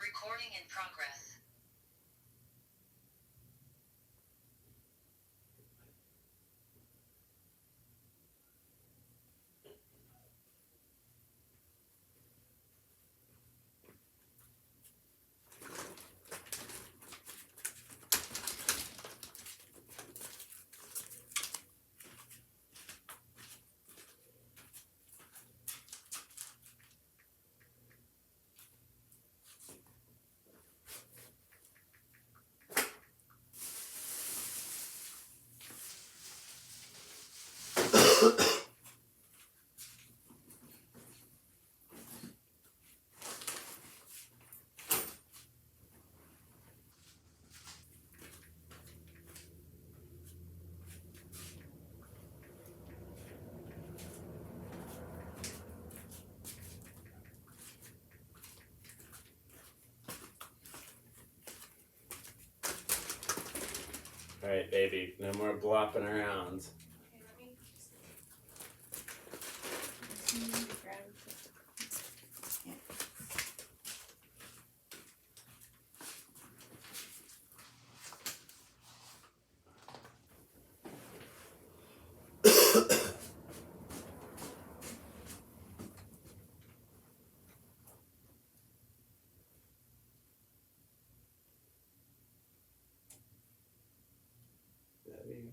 Recording in progress. All right, baby. No more blopping around. Baby.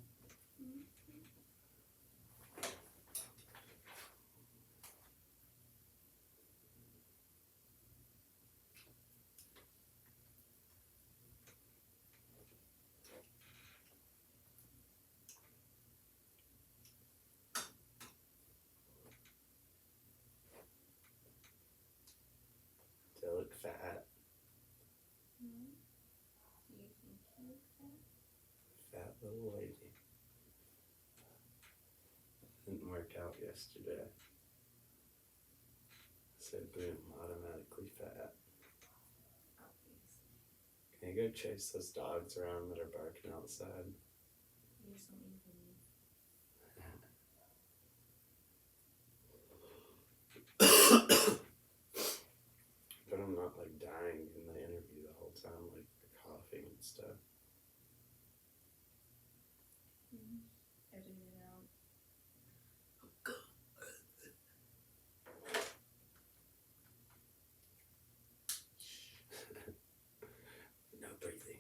They look fat. Fat little lady. Didn't work out yesterday. Said boom, automatically fat. Can you go chase those dogs around that are barking outside? But I'm not like dying in the interview the whole time, like coughing and stuff. Edit it out. No breathing.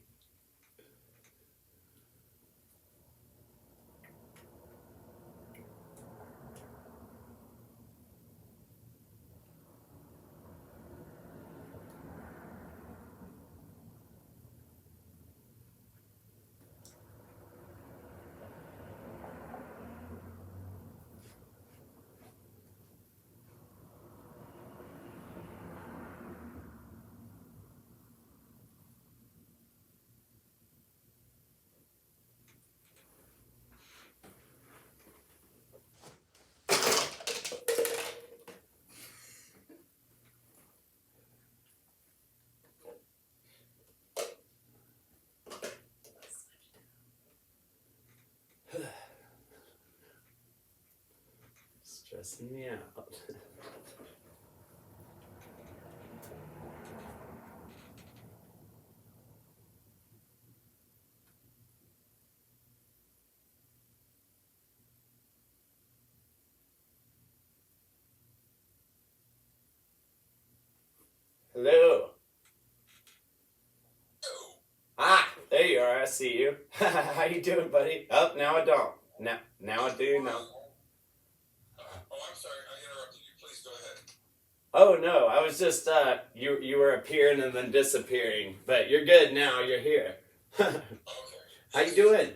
Stressing me out. Hello. Ah, there you are. I see you. How you doing, buddy? Oh, now I don't. Now I do. Now. I'm sorry, I interrupted you. Please go ahead. Oh no, I was just you were appearing and then disappearing, but you're good now. You're here. Okay. How you doing?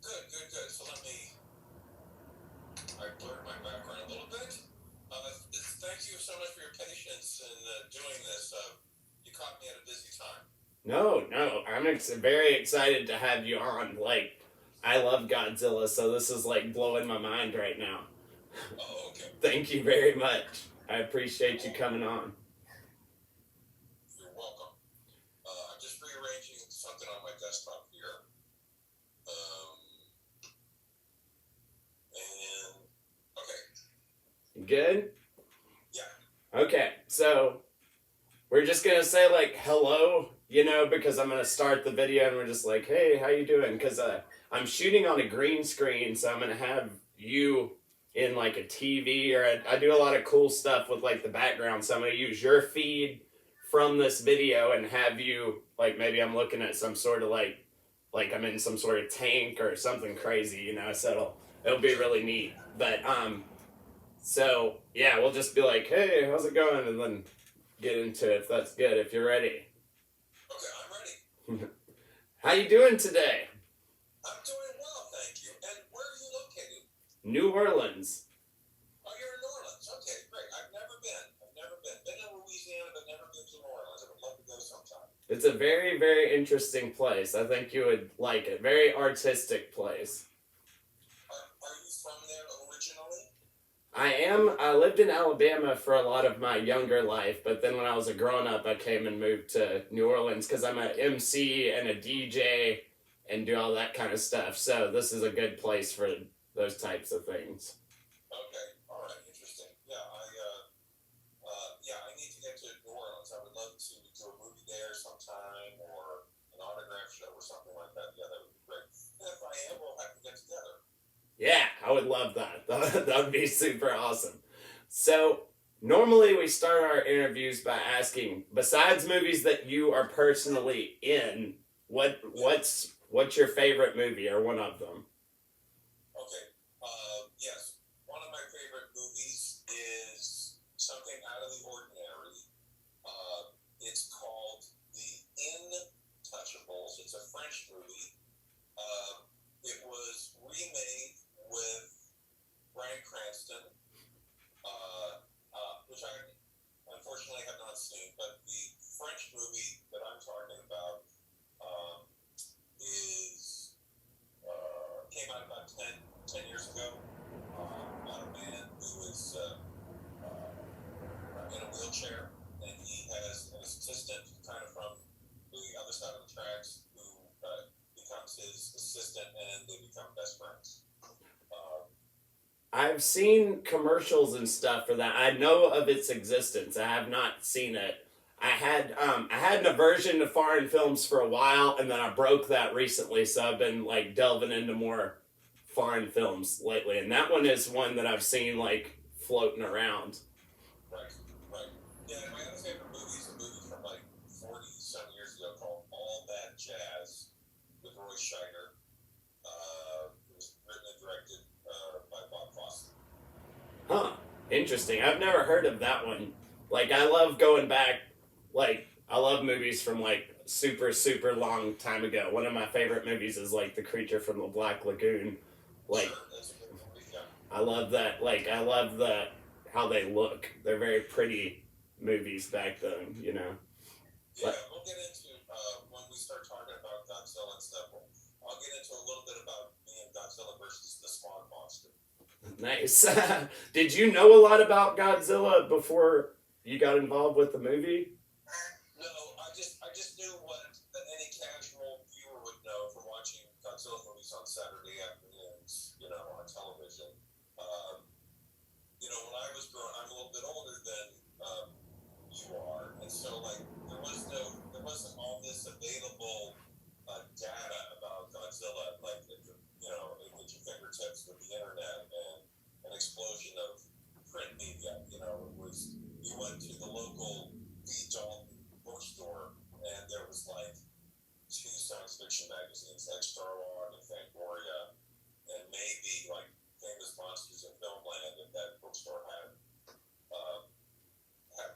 Good. So I blurred my background a little bit. Thank you so much for your patience in doing this. You caught me at a busy time. No, I'm very excited to have you on. Like, I love Godzilla, so this is like blowing my mind right now. Oh, okay. Thank you very much. I appreciate you coming on. You're welcome. I'm just rearranging something on my desktop here. And okay. Good? Yeah. Okay, so we're just gonna say like hello, you know, because I'm gonna start the video and we're just like, hey, how you doing? Because I'm shooting on a green screen, so I'm gonna have you in like a TV, or I do a lot of cool stuff with like the background. So I'm gonna use your feed from this video and have you like, maybe I'm looking at some sort of like I'm in some sort of tank or something crazy, you know. So it'll be really neat. But so yeah, we'll just be like, hey, how's it going, and then get into it if that's good. If you're ready. Okay, I'm ready. How you doing today? I'm doing well, thank you. And where are you located? New Orleans. Oh, you're in New Orleans. Okay, great. I've never been. Been to Louisiana, but never been to New Orleans. I would love to go sometime. It's a very, very interesting place. I think you would like it. Very artistic place. Are you from there originally? I am. I lived in Alabama for a lot of my younger life, but then when I was a grown up, I came and moved to New Orleans because I'm an MC and a DJ and do all that kind of stuff. So this is a good place for those types of things. Okay, all right, interesting. Yeah, I need to get to New Orleans. I would love to do a movie there sometime, or an autograph show or something like that. Yeah, that would be great. And if I am, we'll have to get together. Yeah, I would love that. That would be super awesome. So, normally we start our interviews by asking, besides movies that you are personally in, what's your favorite movie or one of them? Okay. Yes. One of my favorite movies is something out of the ordinary. It's called The Intouchables. It's a French movie. It was remade with Bryan Cranston, which I unfortunately have not seen. But the French movie that I'm talking about is came out about 10 years ago. About a man who is in a wheelchair, and he has an assistant kind of from the other side of the tracks who becomes his assistant, and they become best friends. I've seen commercials and stuff for that. I know of its existence. I have not seen it. I had an aversion to foreign films for a while, and then I broke that recently. So I've been like delving into more foreign films lately, and that one is one that I've seen like floating around. Right, right. Yeah, and my other favorite movie is a movie from like 40-some years ago called All That Jazz with Roy Scheider. It was written and directed by Bob Fosse. Huh. Interesting. I've never heard of that one. Like, I love going back. Like, I love movies from like super, super long time ago. One of my favorite movies is like The Creature from the Black Lagoon. Like, Sure, that's a good movie, yeah. I love that. Like, I love how they look. They're very pretty movies back then, you know. Yeah, we'll get into when we start talking about Godzilla and stuff. I'll get into a little bit about me and Godzilla versus the Smog Monster. Nice. Did you know a lot about Godzilla before you got involved with the movie? No, I just knew what any casual viewer would know from watching Godzilla movies on Saturday afternoons, on television. When I was growing, I'm a little bit older than you are, and so like there wasn't all this available data about Godzilla, like at your fingertips with the internet and an explosion of print media. It was, you went to the local Lee Dalton bookstore, and there was like 2 science fiction magazines, like Star Wars and Fangoria, and maybe like Famous Monsters in Filmland, if that bookstore had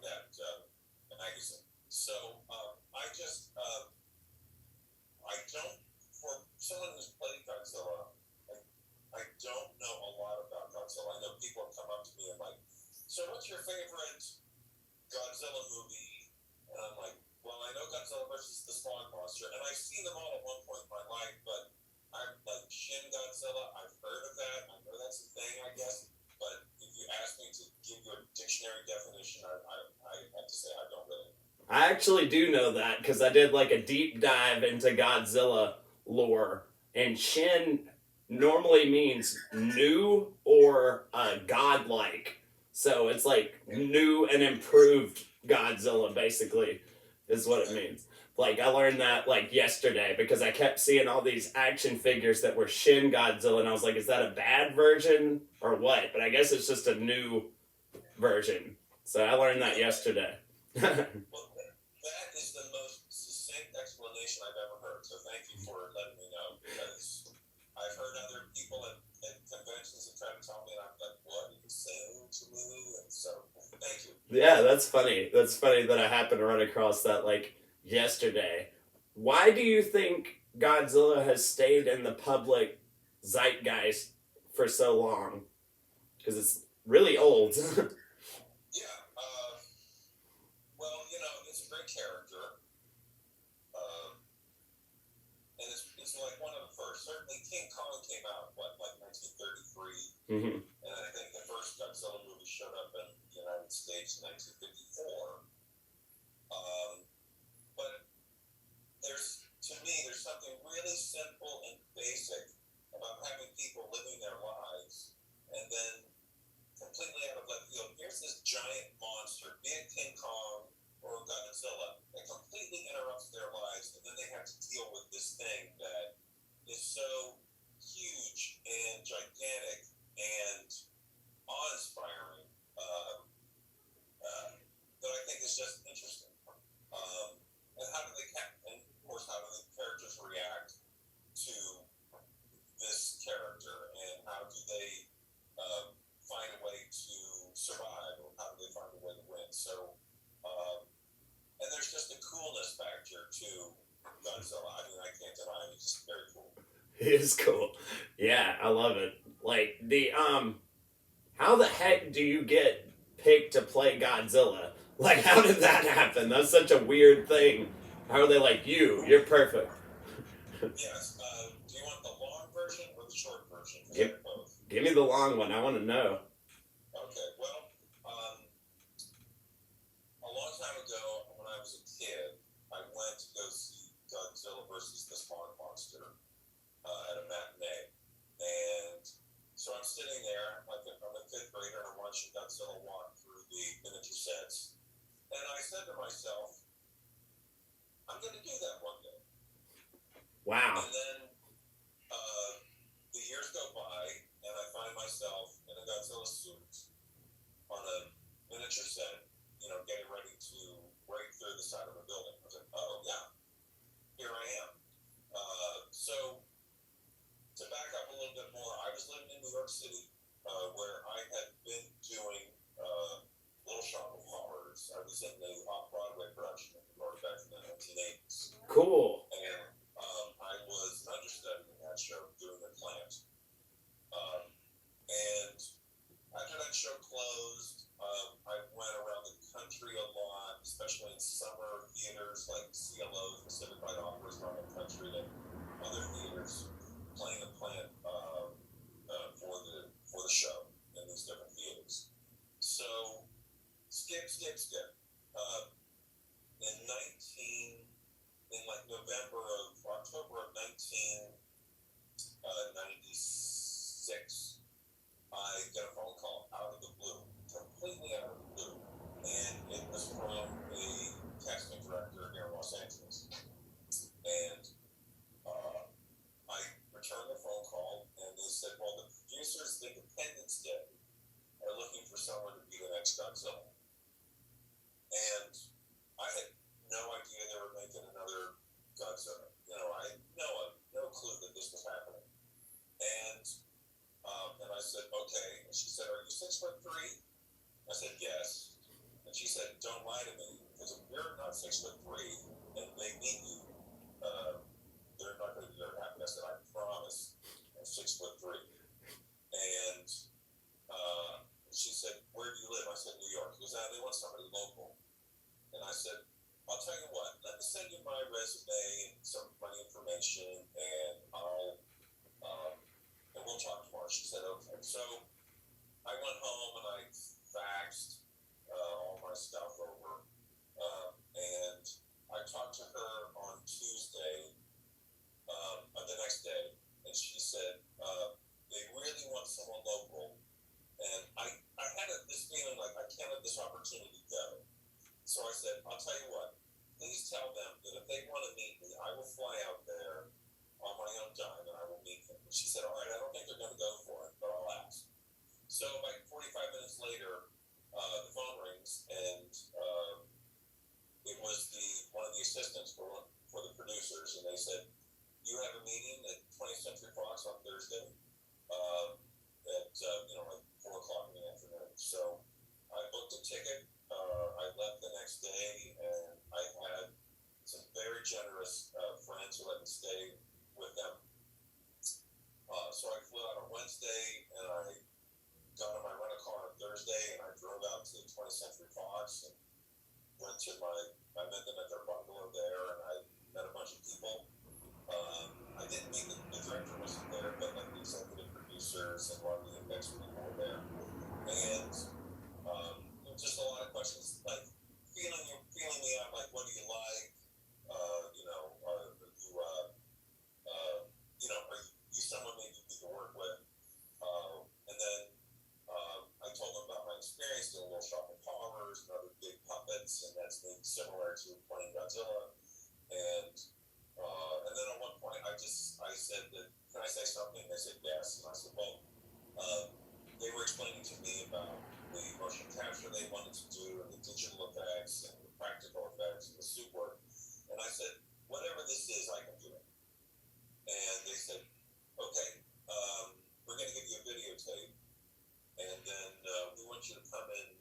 that magazine. So I don't, for someone who's played Godzilla, I don't know a lot about Godzilla. I know people have come up to me and like, so what's your favorite Godzilla movie? And I'm like, well, I know Godzilla versus the Smog Monster, and I've seen them all at one point in my life, but I'm like Shin Godzilla. I've heard of that. I know that's a thing, I guess. But if you ask me to give you a dictionary definition, I have to say I don't really. I actually do know that because I did like a deep dive into Godzilla lore, and Shin normally means new or godlike. So it's like new and improved Godzilla, basically, is what it means. Like, I learned that, like, yesterday because I kept seeing all these action figures that were Shin Godzilla, and I was like, is that a bad version or what? But I guess it's just a new version. So I learned that yesterday. Well, that is the most succinct explanation I've ever heard. So thank you for letting me know, because I've heard other people at conventions that try to tell me, and I'm like, what are you saying to me? And so thank you. Yeah, that's funny. That's funny that I happened to run across that, like, yesterday. Why do you think Godzilla has stayed in the public zeitgeist for so long? Because it's really old. Yeah. Well, you know, it's a great character. And it's like one of the first. Certainly King Kong came out, what, like 1933? Mm-hmm. And I think the first Godzilla movie showed up in the United States in 1954. But to me, there's something really simple and basic about having people living their lives, and then completely out of left field, here's this giant monster, be it King Kong or Godzilla, that completely interrupts their lives, and then they have to deal with this thing that is so huge and gigantic and awe-inspiring, that I think is just interesting. And how do and of course, how do the characters react to this character, and how do they find a way to survive, or how do they find a way to win? So, and there's just a coolness factor to Godzilla. I mean, I can't deny it. He's just very cool. It is cool. Yeah, I love it. Like, how the heck do you get picked to play Godzilla? Like, how did that happen? That's such a weird thing. How are they like, you're perfect? Yes. Do you want the long version or the short version? Both. Give me the long one. I want to know. Okay. Well, a long time ago, when I was a kid, I went to go see Godzilla versus the Spawn Monster at a matinee. And so I'm sitting there, like I'm a fifth grader, and I'm watching Godzilla walk through the miniature sets. And I said to myself, I'm going to do that one day. Wow. And then the years go by, and I find myself in a Godzilla suit on a miniature set, you know, getting ready to break through the side of a building. I was like, oh, yeah, here I am. So to back up a little bit more, I was living in New York City, where I had been doing Little Shop of Horrors. I was in the off-Broadway production of New York back in the 1980s. Cool. And I was an understudy in that show, doing the plant. And after that show closed, I went around the country a lot, especially in summer theaters like CLO's, Pacific Light Operas around the country, and other theaters, playing the plant for the show in these different theaters. So skip. In like October of 1996, I get a phone call out of the blue, completely out of the blue, and it was from a casting director here in Los Angeles. And I returned the phone call, and they said, well, the producers of Independence Day are looking for someone to be the next Godzilla. And I had no idea they were making another Godzilla. You know, I had no clue that this was happening. And I said, okay. And she said, are you 6'3"? I said, yes. And she said, don't lie to me, because if you're not 6'3" and they meet you, they're not going to be very happy. I said, I promise I'm 6'3". And she said, where do you live? I said, New York. She goes, they want somebody local. And I said, I'll tell you what, let me send you my resume and some of my information, and and we'll talk tomorrow. She said, okay. So I went home and I faxed all my stuff over, and I talked to her on Tuesday, the next day, and she said, they really want someone local, and I had this feeling like I can't let this opportunity go. So so I said, I'll tell you what, please tell them that if they want to meet me, I will fly out there on my own dime and I will meet them. And she said, all right, I don't think they're going to go for it, but I'll ask. So like 45 minutes later, the phone rings, and it was one of the assistants for the producers, and they said, you have a meeting at 20th Century Fox on Thursday at like 4 o'clock in the afternoon. So I booked a ticket. I left the next day, and I had some very generous friends who let me stay with them. So I flew out on Wednesday, and I got in my rental car on Thursday, and I drove out to 20th Century Fox and went to I met them at their bungalow there, and I met a bunch of people. I didn't meet the director wasn't there, but like the executive producers and a lot of the index people were there. And just a lot of questions, like feeling me out, like, what do you like? Are you someone maybe you can work with? And then I told them about my experience doing Little Shop of Horrors and other big puppets, and that's maybe similar to playing Godzilla. And then at one point I said that, can I say something? They said yes, and I said, well, they were explaining to me about the motion capture they wanted to do, and the digital effects and the practical effects and the suit work. And I said, whatever this is, I can do it. And they said, okay, we're going to give you a videotape, and then we want you to come in,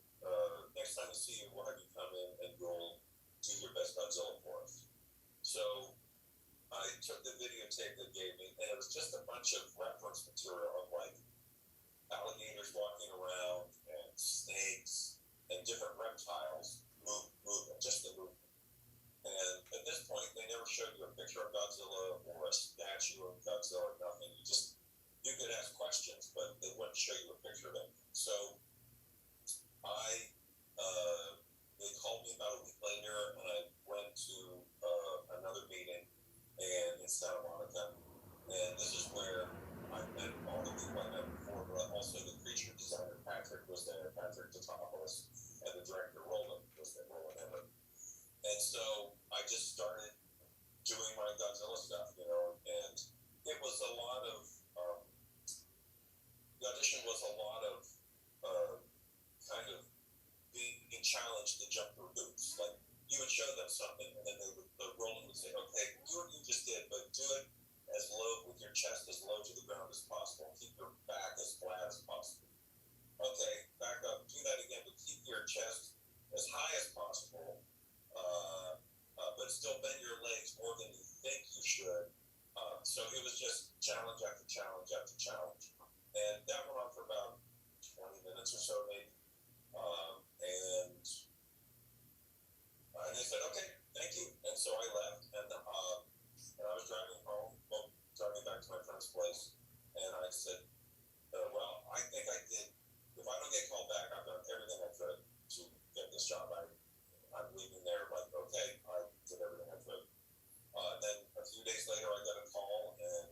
next time we see you, we'll have you come in and you'll do your best Godzilla for us. So I took the videotape they gave me, and it was just a bunch of reference material of like alligators walking around and snakes and different reptiles moving, just the movement. And at this point, they never showed you a picture of Godzilla or a statue of Godzilla or nothing. You could ask questions, but they wouldn't show you a picture of it. So they called me about a week later, and I went to another meeting in Santa Monica, and this is where I met all the people I met before, but also the creature designer Patrick was there, Patrick Totopoulos, and the director Roland was there, Roland Everett. And so I just started doing my Godzilla stuff, and it was a lot of, the audition was a lot of kind of being challenged to jump through hoops. Like, you would show them something, and then Roland would say, okay, do what you just did, but do it as low, with your chest as low to the ground as possible. Keep your back as flat as possible. Okay, back up, do that again, but keep your chest as high as possible, but still bend your legs more than you think you should. So it was just challenge after challenge after challenge. And that went on for about 20 minutes or so, maybe. And they said, okay, thank you. And so I left, and I was driving home, driving back to my friend's place, and I said, well, I think I did, if I don't get called back, I've done everything I could to get this job. I'm leaving there like, okay, I did everything I could. Then a few days later, I got a call, and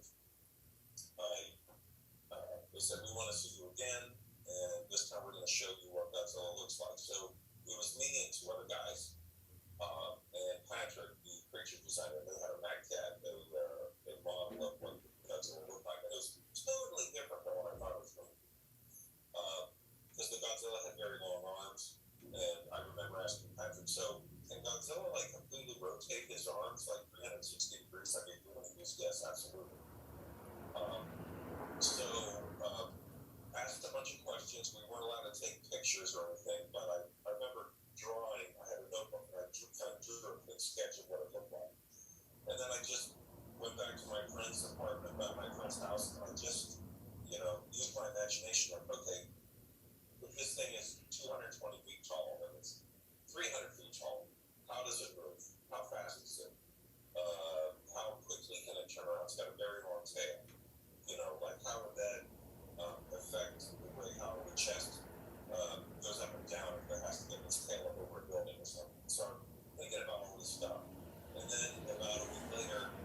they said, we want to see you again, and this time we're going to show you what Godzilla looks like. So it was me and two other guys, and Patrick, the creature designer. They had a maquette, a model of what Godzilla looked like, and it was totally different than what I thought it was going to be. Because the Godzilla had very long arms, and I remember asking Patrick, so can Godzilla like completely rotate his arms like 360 degrees like a human? He goes, yes, absolutely. So asked a bunch of questions. We weren't allowed to take pictures or anything, but I remember drawing. I had a notebook, and I kind of drew a quick sketch of what it looked like. And then I just went back to my friend's apartment, my friend's house, and I just, used my imagination. Like, okay, if this thing is 220 feet tall, and it's 300 feet tall, how does it move? How fast is it? How quickly can it turn around? It's got a very long tail. Like, how would that affect the way how the chest goes up and down if it has to get its tail up over a building or something? So I'm thinking about all this stuff. And then about a week later,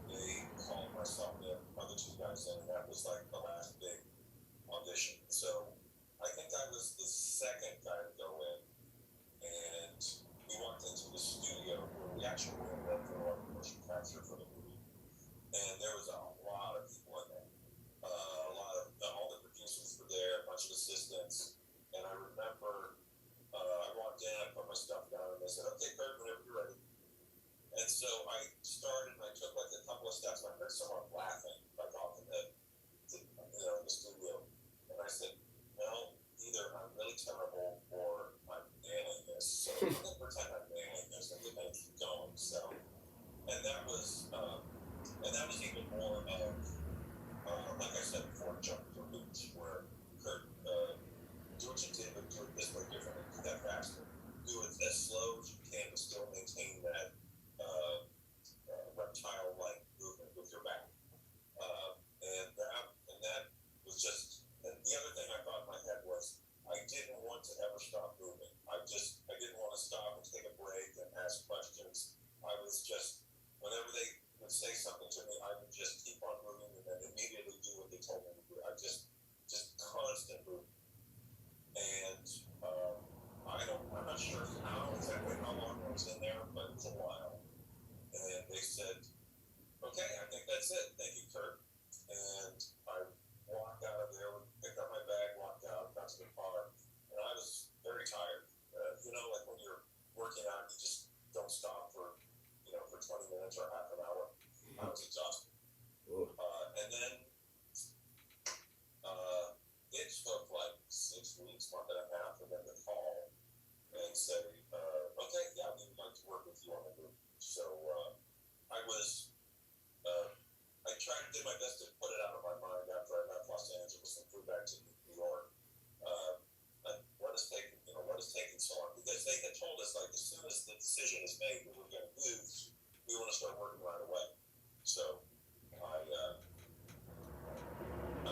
they called myself and the other two guys in, and that was like the last big audition. So I think I was the second guy to go in, and actually ended up doing a lot of motion capture for the movie. And there was a lot of people in there. All the producers were there, a bunch of assistants. And I remember I walked in, I put my stuff down, and they said, okay, Kurt, whenever you're ready. And so I started, and I took like a couple of steps, and I heard someone laughing, like off in the studio. And I said, well, either I'm really terrible or I'm nailing this. So I'm going to pretend I'm nailing this, and we're going to keep going. So, and that was even more of, like I said before, jumping to hoops, where Kurt, do what you did, but do it this way differently, do that faster. Do it as slow as you can, but still maintain that reptile-like movement with your back. And that was just, and the other thing I thought in my head was, I didn't want to ever stop moving. I didn't want to stop and take a break and ask questions. I was just, whenever they would say something to me, I would just keep on moving and then immediately do what they told me to do. I just constant movement. And I'm not sure exactly how long I was in there, but it was a while. And they said, okay, I think that's it. Thank you, Kurt. And I walked out of there, picked up my bag, walked out, got to the car, and I was very tired. Like when you're working out, you just don't stop for 20 minutes or half an hour. I was exhausted. And then it took like 6 weeks, month and a half, for them to call and say, okay, yeah, we would like to work with you on the movie. So I tried to do my best to put it out of my mind after I left Los Angeles and flew back to New York. What is taking so long? Because they had told us, like, as soon as the decision is made that we're going to move, we want to start working right away. So I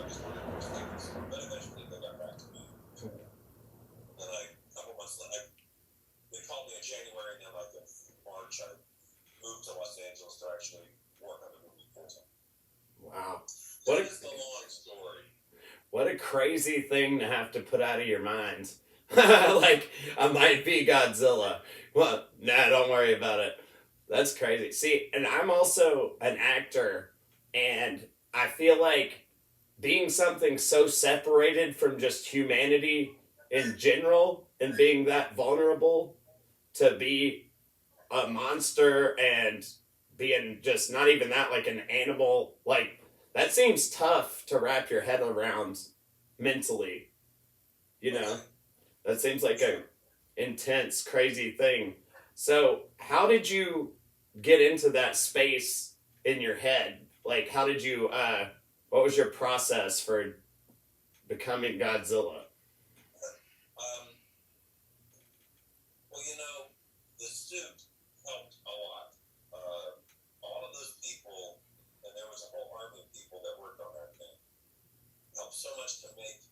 was wondering what was taking so long, but eventually they got back to me. And then a couple months later, they called me in January, and then like in March, I moved to Los Angeles to actually work on the movie full time. Wow. That is the long story. What a crazy thing to have to put out of your mind. Like, I might be Godzilla. Well, nah, don't worry about it. That's crazy. See, and I'm also an actor, and I feel like being something so separated from just humanity in general and being that vulnerable to be a monster and being just not even that, like an animal, like, that seems tough to wrap your head around mentally, That seems like a intense, crazy thing. So how did you get into that space in your head? Like, how did you, what was your process for becoming Godzilla? Well, the suit helped a lot. All of those people, and there was a whole army of people that worked on that thing, helped so much to make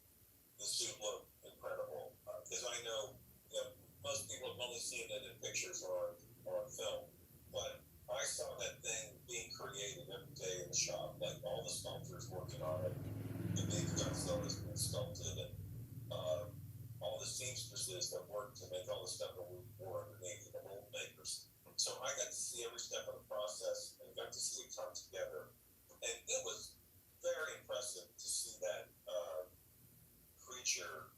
the suit look incredible. Because I know, most people have only seen it in pictures or on film, but I saw that thing being created every day in the shop, like all the sculptors working on it, the big Godzilla is being sculpted, and all the seamstresses that worked to make all the stuff that we wore underneath, and the mold makers. So I got to see every step of the process and got to see it come together, and it was very impressive to see that creature.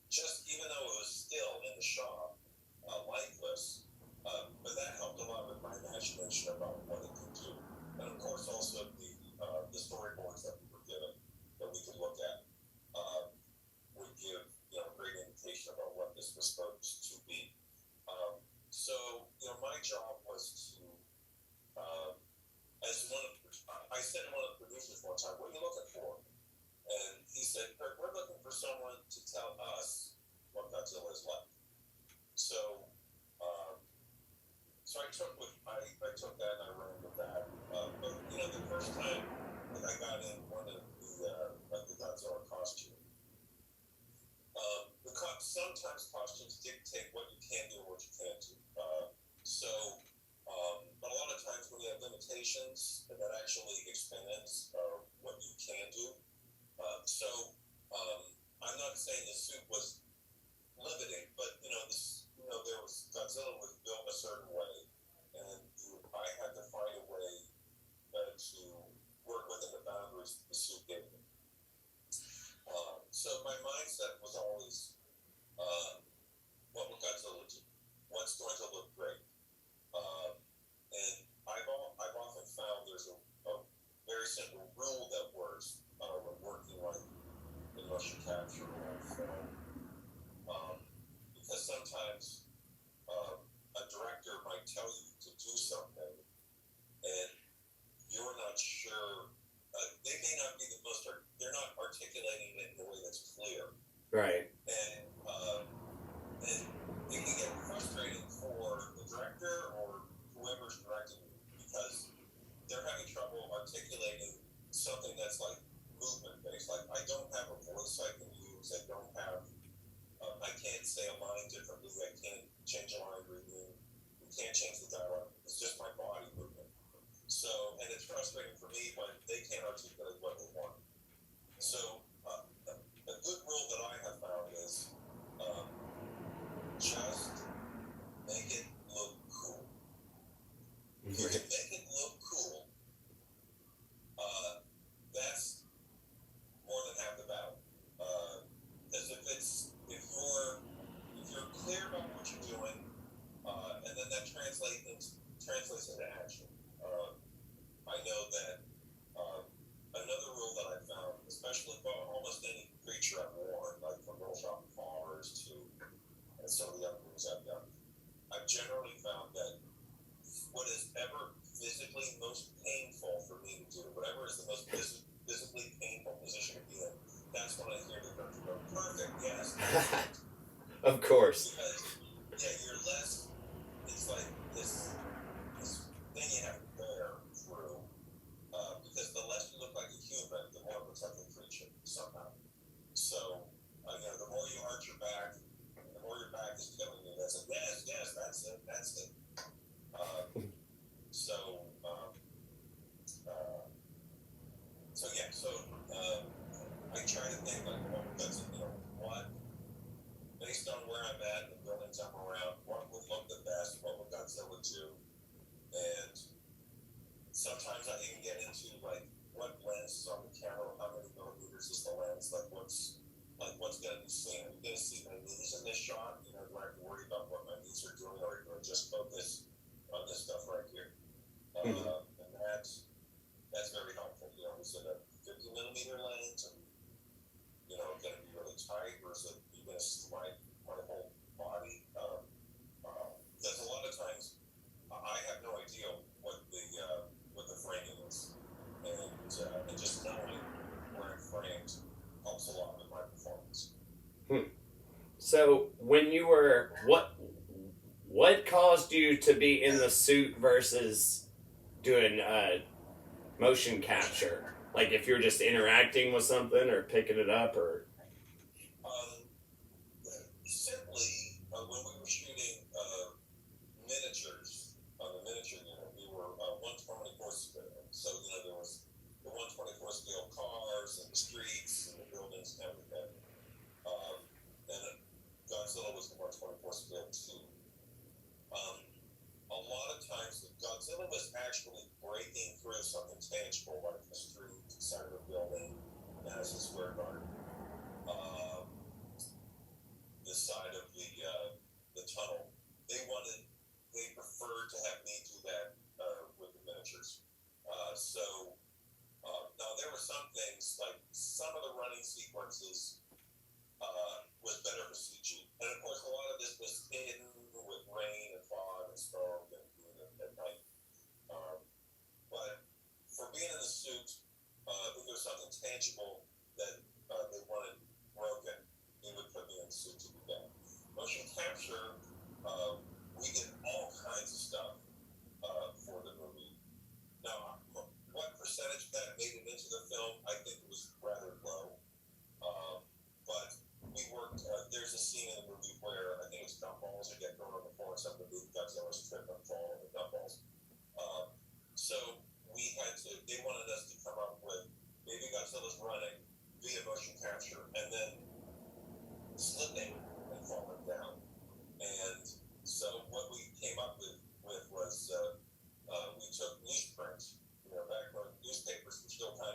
Just even though it was still in the shop, lifeless, but that helped a lot with my imagination about what it could do. And of course, also the storyboards that we were given that we could look at would give a great indication about what this was supposed to be. So my job was to, I said to one of the producers one time, "What are you looking for?" And he said, "Kurt, we're looking for someone to tell us what Godzilla is like." So, I took that and I ran with that. But the first time that I got in one of the Godzilla costume, sometimes costumes dictate what you can do and what you can't do. But a lot of times when you have limitations, that actually expands what you can do. I'm not saying the suit was limiting, but there was Godzilla was built a certain way, Right. And it can get frustrating for the director or whoever's directing it because they're having trouble articulating something that's like movement based. Like I don't have a voice I can use. I can't say a line differently. I can't change a line reading. You can't change the dialogue. It's just my body movement. So, and it's frustrating for me when they can't articulate what they want. So, a good rule that I have found is just make it look cool. If you can make it look cool, that's more than half the battle. Because if you're clear about what you're doing, and then that translates into action. I know that another rule that I found, especially for almost any creature I've worn, like from Little Shop of Horrors to some of the other movies I've done, I've generally found that what is ever physically most painful for me to do, whatever is the most physically painful position to be in, that's when I hear the director go, perfect, yes. Of course. Because, you're less, it's like this thing you have to bear through, because the less you look like a human, the more it looks like a creature somehow. So, the more you arch your back, the more your back is telling you that's it. Yes, that's it. I try to think like, what, based on where I'm at, the buildings I'm around, what would look the best, what would Godzilla do, and sometimes I even get into like, what lens is on the camera, how many millimeters is the lens, like what's going to be seen. Are you going to see my knees in this shot? Do I have to worry about what my knees are doing, or do I just focus on this stuff right here? And that's very helpful. Is it a 50 millimeter lens, and going to be really tight, or is it you going to see my whole body? Because a lot of times I have no idea what the framing is, and just knowing where I'm framed helps a lot with my performance. So when you were what caused you to be in the suit versus doing motion capture? Like if you're just interacting with something or picking it up, or simply when we were shooting miniatures on the miniature unit, we were 1/24 scale. So there was the 1/24 scale cars and the streets and the buildings and everything. And Godzilla was the 1/24 scale too. A lot of times Godzilla was actually breaking through something tangible, like the street, the side of a building, Madison Square Garden, the side of the tunnel. They preferred to have me do that with the miniatures. Now there were some things, like some of the running sequences was better for CG. And of course, a lot of this was hidden with rain and fog and smoke and at night. But for being in the suit, if there was something tangible that they wanted broken, they would put me in the suit to do that. Motion capture, we did all kinds of stuff for the movie. Now, what percentage of that made it into the film? I think it was rather low. But we worked, there's a scene in the movie where I think it's gumballs that get thrown on the floor and something big Godzilla's trip and fall on the gumballs. So they wanted us to come up with maybe Godzilla's running via motion capture and then slipping and falling down. And so what we came up with was we took newsprint, back when newspapers were still kind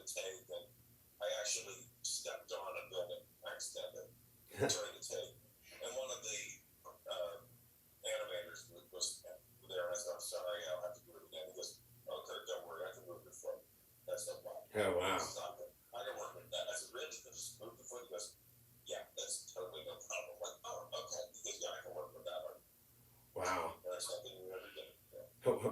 take, and I actually stepped on a building accidentally during the take. And one of the animators was there, and I said, "I'm sorry, I'll have to do it again." He goes, "Oh, Kurt, don't worry, I can move your foot. That's no problem." Oh, wow. Stop it. I can work with that. I said, "Really? You can just move the foot?" He goes, "Yeah, that's totally no problem." I'm like, "Oh, okay." He goes, "Yeah, I can work with that one." Wow. And that's something we never did.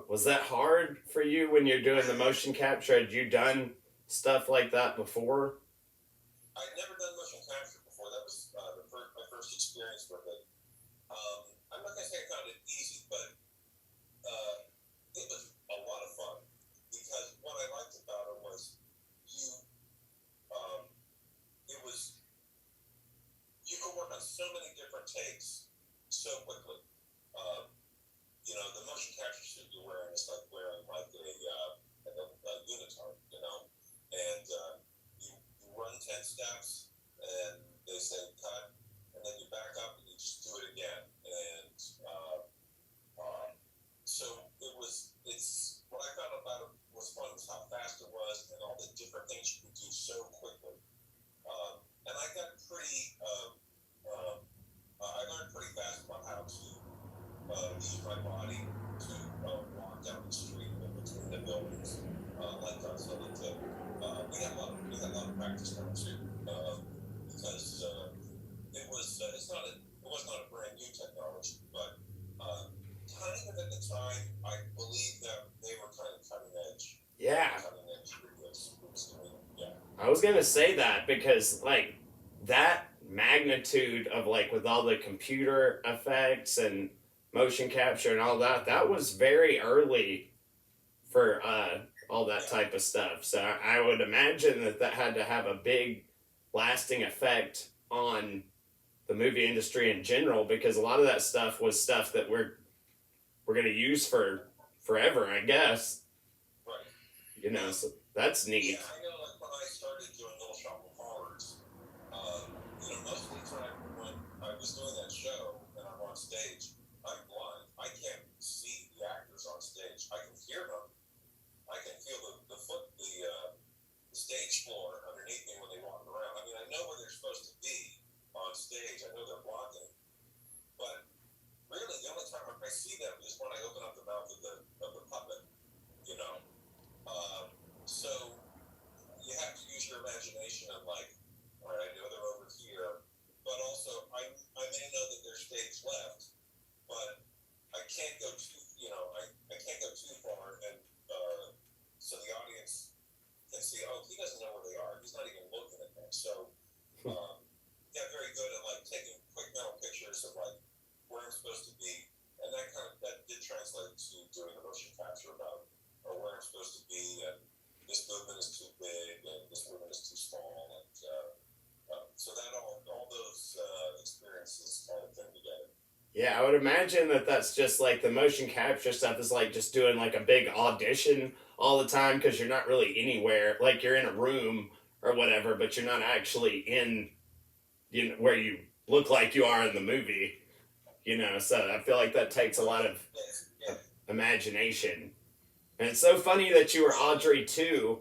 Was that hard for you when you're doing the motion capture? Had you done stuff like that before? I'd never done motion capture before. That was my first experience with it. I'm not going to say I found it easy, but it was a lot of fun because what I liked about it was you could work on so many different takes so quickly. The motion capture suit you're wearing is like wearing like a unitard, and you run 10 steps and they say cut, and then you back up and you just do it again. And so it's what I found about it was fun was how fast it was and all the different things you could do so quickly. And I got I learned pretty fast about how to use my body to walk down the street in between the buildings, like Godzilla did. We had a lot of practice now too, because it was not a brand new technology, but kind of at the time, I believe that they were kind of cutting edge. Yeah. Cutting edge was doing. Yeah. I was gonna say that because like that magnitude of like with all the computer effects and motion capture and all that, that was very early for all that type of stuff. So I would imagine that had to have a big lasting effect on the movie industry in general, because a lot of that stuff was stuff that we're gonna use for forever, I guess. Right. So that's neat. Yeah, I know. Like when I started doing Little Shop of Horrors, most of the time when I was doing that show and I'm on stage, I'm blind. I can't see the actors on stage. I can hear them. I can feel the stage floor underneath me when they walk around. I mean, I know where they're supposed to be on stage. I know they're blocking. But really, the only time I see them is when I open up the mouth of the puppet. So you have to use your imagination and like, all right, I know they're over here, but also I may know that there's stage left, but I can't go too, I can't go too far, and so the audience can see, oh, he doesn't know where they are. He's not even looking at them. So got very good at like taking quick mental pictures of like where I'm supposed to be, and that did translate to doing the motion capture about where I'm supposed to be, and this movement is too big, and this movement is too small, and so that all those experiences kind of came together. Yeah, I would imagine that that's just like the motion capture stuff is like just doing like a big audition all the time, because you're not really anywhere. Like you're in a room or whatever, but you're not actually in, where you look like you are in the movie. So I feel like that takes a lot of imagination. And it's so funny that you were Audrey too.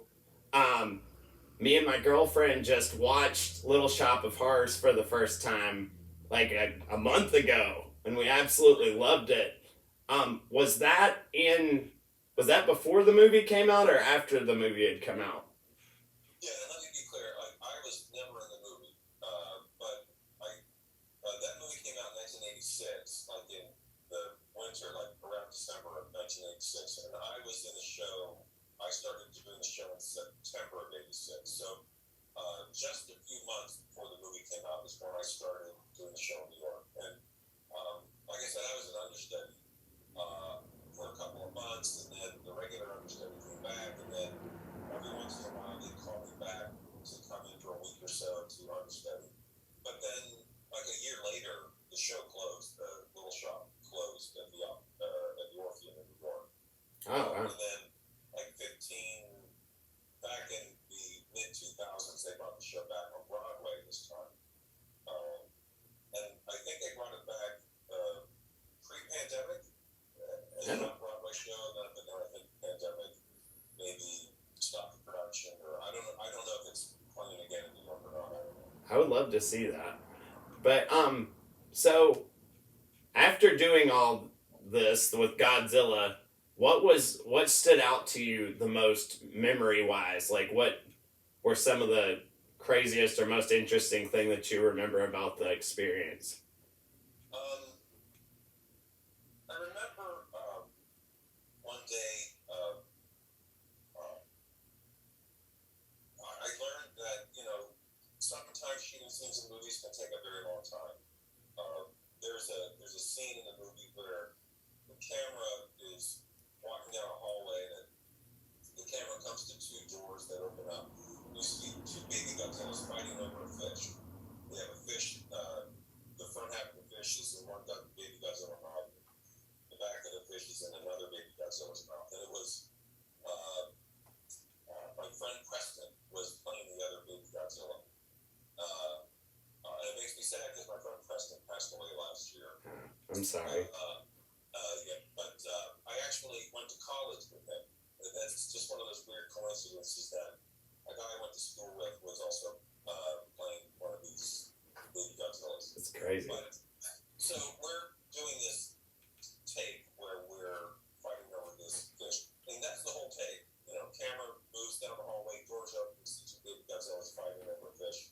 Me and my girlfriend just watched Little Shop of Horrors for the first time like a month ago, and we absolutely loved it. Was that before the movie came out or after the movie had come out? Yeah, and let me be clear. I was never in the movie, but that movie came out in 1986, like in the winter, like around December of 1986, and I was in the show. I started doing the show in September of '86, so just a few months before the movie came out is when I started doing the show in New York. And like I said, I was an understudy for a couple of months, and then the regular understudy came back, and then every once in a while they'd call me back to come in for a week or so to understudy. But then, like a year later, the show closed. The Little Shop closed at the Orpheum in New York. Oh, wow. And then, like back in I would love to see that. But so after doing all this with Godzilla, what stood out to you the most memory wise? Like what were some of the craziest or most interesting thing that you remember about the experience? I remember one day uh, I learned that sometimes shooting scenes in movies can take a very long time. There's a scene in the movie where the camera is walking down a hallway and the camera comes to two doors that open up. You see two baby Godzillas fighting over a fish. They have a fish. The front half of the fish is in one baby Godzilla mouth. The back of the fish is in another baby Godzilla's mouth. And it was my friend Preston was playing the other baby Godzilla. And it makes me sad because my friend Preston passed away last year. I'm sorry. But I actually went to college with him. And that's just one of those weird coincidences that a guy I went to school with was also playing one of these baby Godzillas. It's crazy. But, so we're doing this take where we're fighting over this fish. And that's the whole take. Camera moves down the hallway, doors open, see two baby Godzillas fighting over a fish.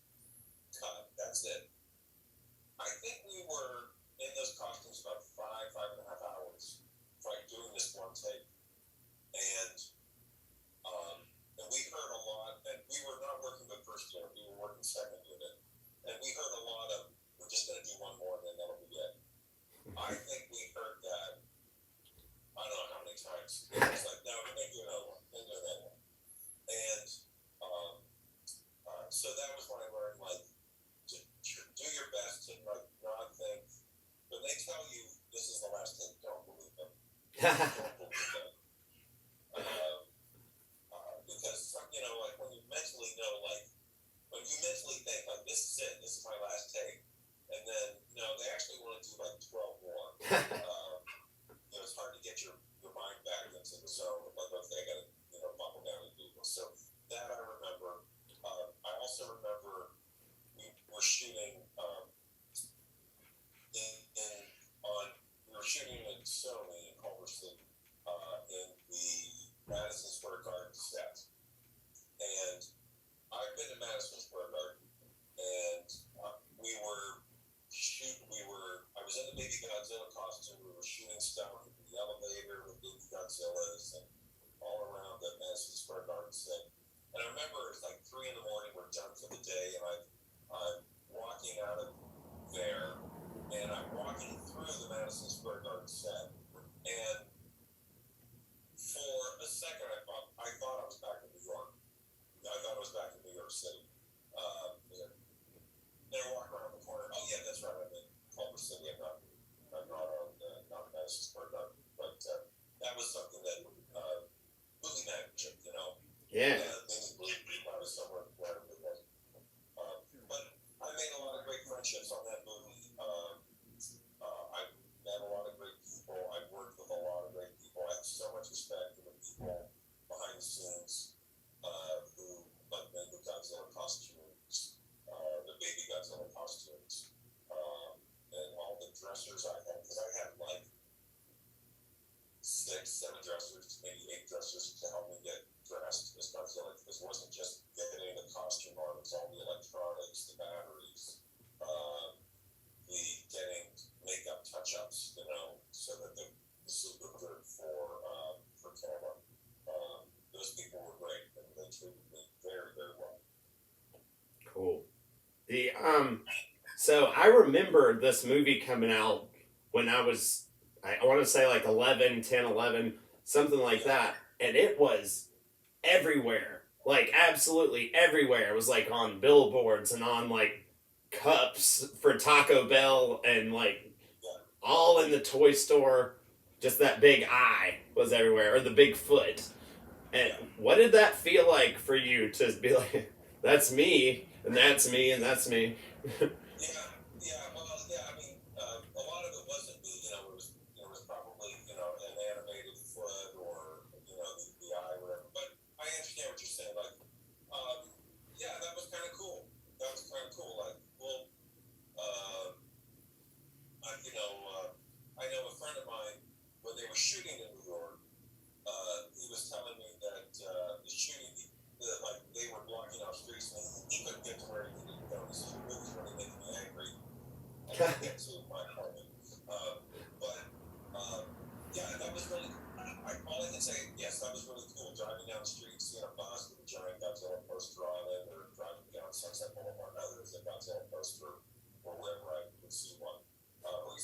Cut. That's it. I think we were in those costumes about 5.5 hours, doing this one take. And we heard a lot, and we were not working the first unit, we were working second unit, and we heard a lot of, we're just going to do one more and then that'll be it. I think we heard that, I don't know how many times. It was like, no, we're going to do another one, we're going to do another one. And so that was when I learned, to do your best to, not think, when they tell you this is the last take, don't believe them. Don't believe them. Because, when you mentally know, when you mentally think, this is it, this is my last take, and then, no, they actually want to do, 12 more. It's hard to get your mind back into the zone of, okay, I got to, buckle down and do this. So that I remember. I also remember we were shooting we were shooting in Sony in Culver City in the Madison Square Garden set. And I've been to Madison Square Garden, and I was in the baby Godzilla costume. We were shooting stuff in the elevator with baby Godzillas and all around the Madison Square Garden set. And I remember it's 3 in the morning, we're done for the day, and I'm walking out of there, and I'm walking through the Madison Square Garden set, and for a second I thought I was back in New York. I thought I was back in New York City. Then I walk around the corner. Oh yeah, that's right. I'm in Culver City. I'm not on Madison Square Garden. But that was something that movie magic, Yeah. Things believe I was somewhere where it was. But I made a lot of great friendships on that movie. I met a lot of great people. I worked with a lot of great people. I have so much respect for the people behind the scenes who made the Godzilla costumes, the baby Godzilla costumes, and all the dressers I had. Because I had 6, 7 dressers, maybe 8 dressers to help me get dressed as Godzilla. Because it wasn't just getting the costume on, it was all the electronics, the batteries, the getting makeup touch-ups, so that the suit looked good for camera. Those people were great, and they treated me very, very well. Cool. So I remember this movie coming out when I want to say 11, 10, 11, something like that. And it was everywhere. Absolutely everywhere. It was on billboards and on cups for Taco Bell and all in the toy store. Just that big eye was everywhere, or the big foot. And what did that feel like for you to be that's me, and that's me, and that's me? A lot of it wasn't me. It was probably an animated foot or the eye, whatever. But I understand what you're saying. That was kind of cool. That was kind of cool.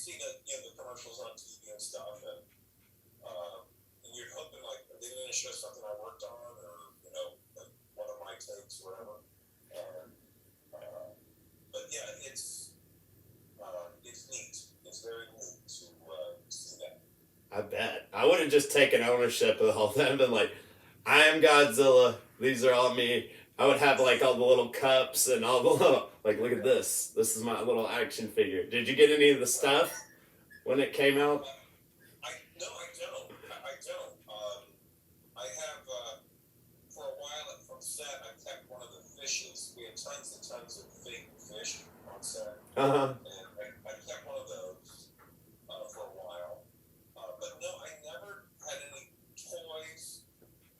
see the commercials on TV and stuff, and you're hoping like are they going to show something I worked on, or like one of my takes, or whatever. But yeah, it's neat. It's very neat to see that. I bet. I would have just taken ownership of all them and been like, I am Godzilla. These are all me. I would have like all the little cups and all the little, like, look at this. This is my little action figure. Did you get any of the stuff when it came out? No, I don't. I don't. I have, for a while from set, I kept one of the fishes. We had tons and tons of fake fish on set. Uh-huh. And I kept one of those for a while. But no, I never had any toys.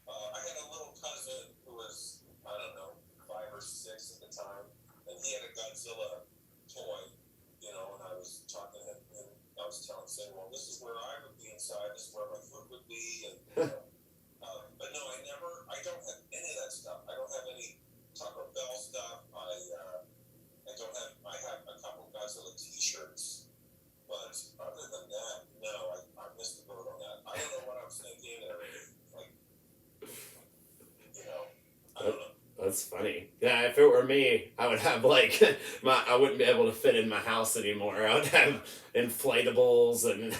I had a little cousin who was, I don't know, 5 or 6 at the time, and he had a Godzilla toy, and I was talking to him, and I was saying, well, this is where I would be inside, this is where my food would be, and but no, I don't have any of that stuff. I don't have any Taco Bell stuff. I have a couple of Godzilla t-shirts, but other than that, no, I missed the boat on that. I don't know what I was thinking, or like, I don't know. That's funny. Yeah, if it were me, I would have like I wouldn't be able to fit in my house anymore. I would have inflatables, and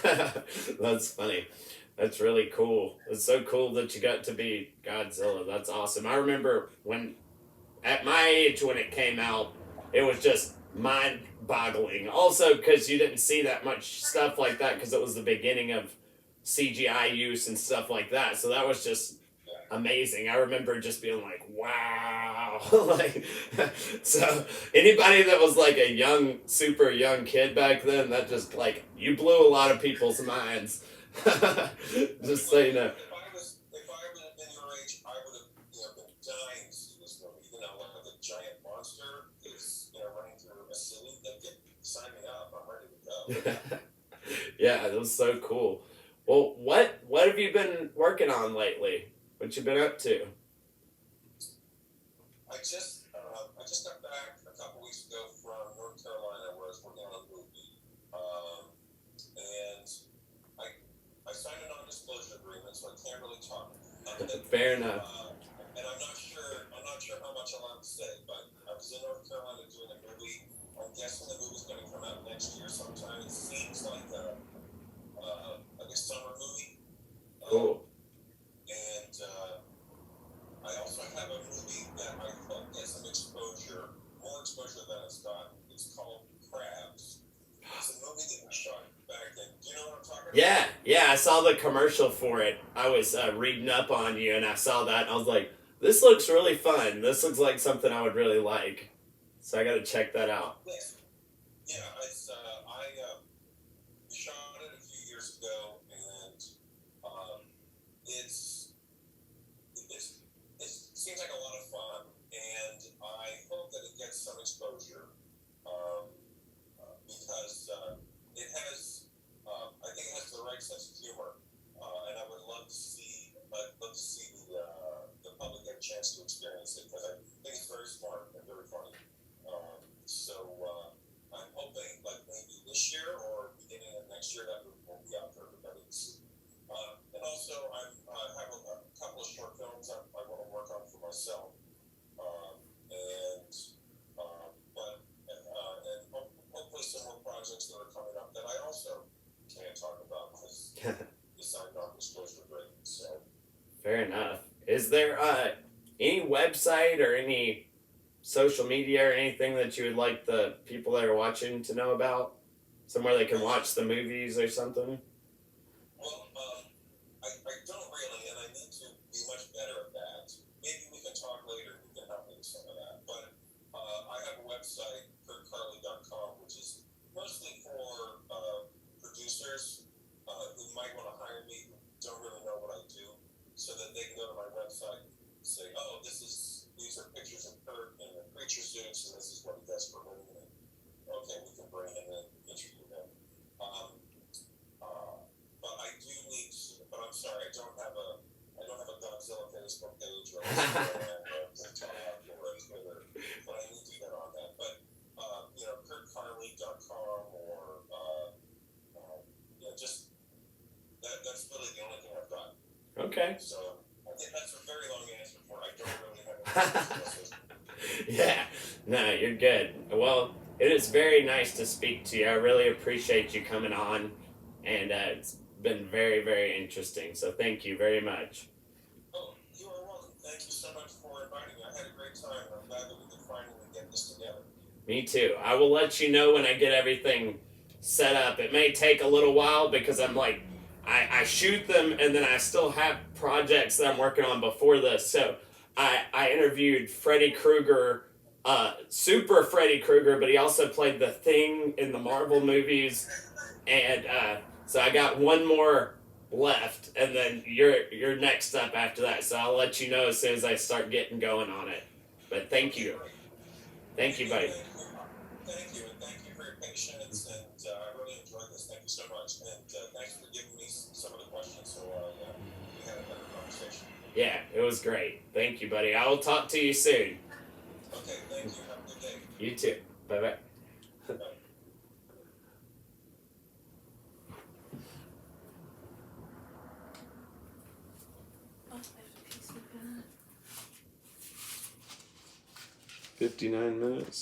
that's funny. That's really cool. It's so cool that you got to be Godzilla. That's awesome. I remember at my age when it came out, it was just mind-boggling. Also, because you didn't see that much stuff like that because it was the beginning of CGI use and stuff like that. So that was just amazing. I remember just being like, wow. Like, so anybody that was like a super young kid back then, that just like, you blew a lot of people's minds. Just so you know. If I would have been your age, I would have been dying to see this movie. Like a giant monster is running through a city. Sign me up. I'm ready to go. Yeah, it was so cool. Well, what have you been working on lately? What you been up to? I just got back a couple weeks ago from North Carolina, where I was working on a movie, and I signed a non-disclosure agreement, so I can't really talk. Fair enough. And I'm not sure how much I'm allowed to say, but I was in North Carolina doing a movie. I'm guessing the movie's going to come out next year sometime. It seems like a summer movie. Cool. And I also have a movie that I hope gets some exposure, more exposure than it's got. It's called Crabs. It's a movie that was shot back then. Do you know what I'm talking about? Yeah, I saw the commercial for it. I was reading up on you, and I saw that, and I was like, this looks really fun. This looks like something I would really like. So I got to check that out. Yes. Yeah, I shot it a few years ago, and it seems like a lot of fun, and I hope that it gets some exposure, because it has, I think it has the right sense of humor, and I would love to see the public get a chance to experience it, because I think it's very smart and very funny. I'm hoping like maybe this year or beginning of next year that movie will be out for everybody to see. And also I have a couple of short films I want to work on for myself, and hopefully some more projects that are coming up that I also can't talk about because you signed non-disclosure agreement. So Fair enough. Is there any website or any social media or anything that you would like the people that are watching to know about? Somewhere they can watch the movies or something? Well, I don't really, and I need to be much better at that. Maybe we can talk later and you can help me with some of that. But I have a website, kurtcarley.com, which is mostly for producers who might want to hire me who don't really know what I do, so that they can go to my website and say, oh, these are pictures of Kurt in the creature suits, and this is what he does for a living. And okay, we can bring him in and interview him. But I do need to, but I'm sorry, I don't have a Godzilla Facebook page or TikTok or a Twitter, but I need to get on that. But KurtCarley.com or Yeah, no, you're good. Well, it is very nice to speak to you. I really appreciate you coming on, and it's been very, very interesting. So thank you very much. Oh, you are welcome. Thank you so much for inviting me. I had a great time, and I'm glad that we could finally get this together. Me too. I will let you know when I get everything set up. It may take a little while because I'm like, I shoot them and then I still have projects that I'm working on before this. So I interviewed Freddy Krueger, super Freddy Krueger, but he also played the Thing in the Marvel movies. And so I got one more left, and then you're next up after that. So I'll let you know as soon as I start getting going on it. But thank you. Thank you, buddy. Thank you, and thank you for your patience, and I really enjoyed this. Thank you so much, and thanks for giving me some of the questions so we had a better conversation. Yeah, it was great. Thank you, buddy. I will talk to you soon. Okay, thank you. Have a good day. You too. Bye bye. Bye. Oh, there's a piece of that. 59 minutes.